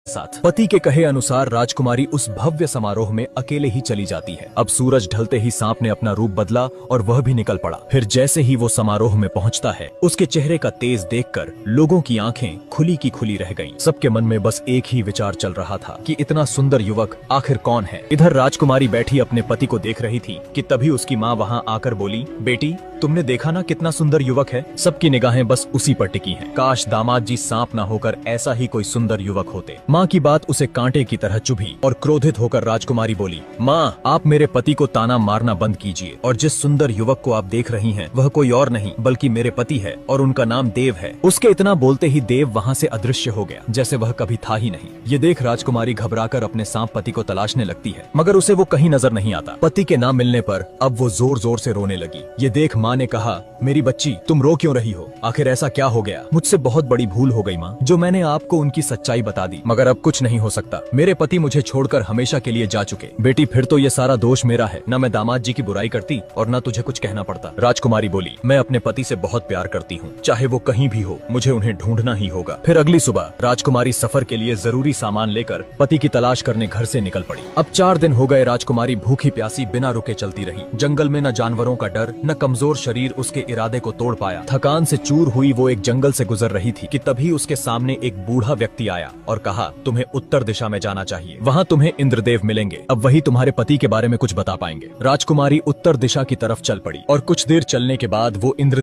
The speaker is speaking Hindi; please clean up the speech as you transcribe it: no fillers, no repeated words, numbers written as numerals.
साथ पति के कहे अनुसार राजकुमारी उस भव्य समारोह में अकेले ही चली जाती है। अब सूरज ढलते ही सांप ने अपना रूप बदला और वह भी निकल पड़ा। फिर जैसे ही वो समारोह में पहुंचता है, उसके चेहरे का तेज देखकर लोगों की आंखें खुली की खुली रह गईं। सबके मन में बस एक ही विचार चल रहा था कि इतना सुंदर युवक आखिर कौन है। इधर राजकुमारी बैठी अपने पति को देख रही थी कि तभी उसकी माँ वहाँ आकर बोली, बेटी तुमने देखा ना कितना सुंदर युवक है। सबकी निगाहें बस उसी पर टिकी हैं। काश दामाद जी सांप ना होकर ऐसा ही कोई सुंदर युवक होते। माँ की बात उसे कांटे की तरह चुभी और क्रोधित होकर राजकुमारी बोली, माँ आप मेरे पति को ताना मारना बंद कीजिए और जिस सुंदर युवक को आप देख रही हैं वह कोई और नहीं बल्कि मेरे पति है और उनका नाम देव है। उसके इतना बोलते ही देव वहाँ से अदृश्य हो गया जैसे वह कभी था ही नहीं। ये देख राजकुमारी घबराकर अपने सांप पति को तलाशने लगती है, मगर उसे वो कहीं नजर नहीं आता। पति के ना मिलने पर अब वो जोर जोर से रोने लगी। ये देख माँ ने कहा, मेरी बच्ची तुम रो क्यों रही हो? आखिर ऐसा क्या हो गया? मुझसे बहुत बड़ी भूल हो गई माँ, जो मैंने आपको उनकी सच्चाई बता दी, मगर अब कुछ नहीं हो सकता। मेरे पति मुझे छोड़कर हमेशा के लिए जा चुके। बेटी फिर तो ये सारा दोष मेरा है, न मैं दामाद जी की बुराई करती और न तुझे कुछ कहना पड़ता। राजकुमारी बोली, मैं अपने पति से बहुत प्यार करती हूँ, चाहे वो कहीं भी हो, मुझे उन्हें ढूंढना ही होगा। फिर अगली सुबह राजकुमारी सफर के लिए जरूरी सामान लेकर पति की तलाश करने घर से निकल पड़ी। अब 4 दिन हो गए राजकुमारी भूखी प्यासी बिना रुके चलती रही। जंगल में न जानवरों का डर न कमजोर शरीर उसके इरादे को तोड़ पाया। थकान से चूर हुई वो एक जंगल से गुजर रही थी कि तभी उसके सामने एक बूढ़ा व्यक्ति आया और कहा, तुम्हें उत्तर दिशा में जाना चाहिए, वहाँ तुम्हें इंद्रदेव मिलेंगे। अब वही तुम्हारे पति के बारे में कुछ बता पाएंगे। राजकुमारी उत्तर दिशा की तरफ चल पड़ी और कुछ देर चलने के बाद वो इंद्र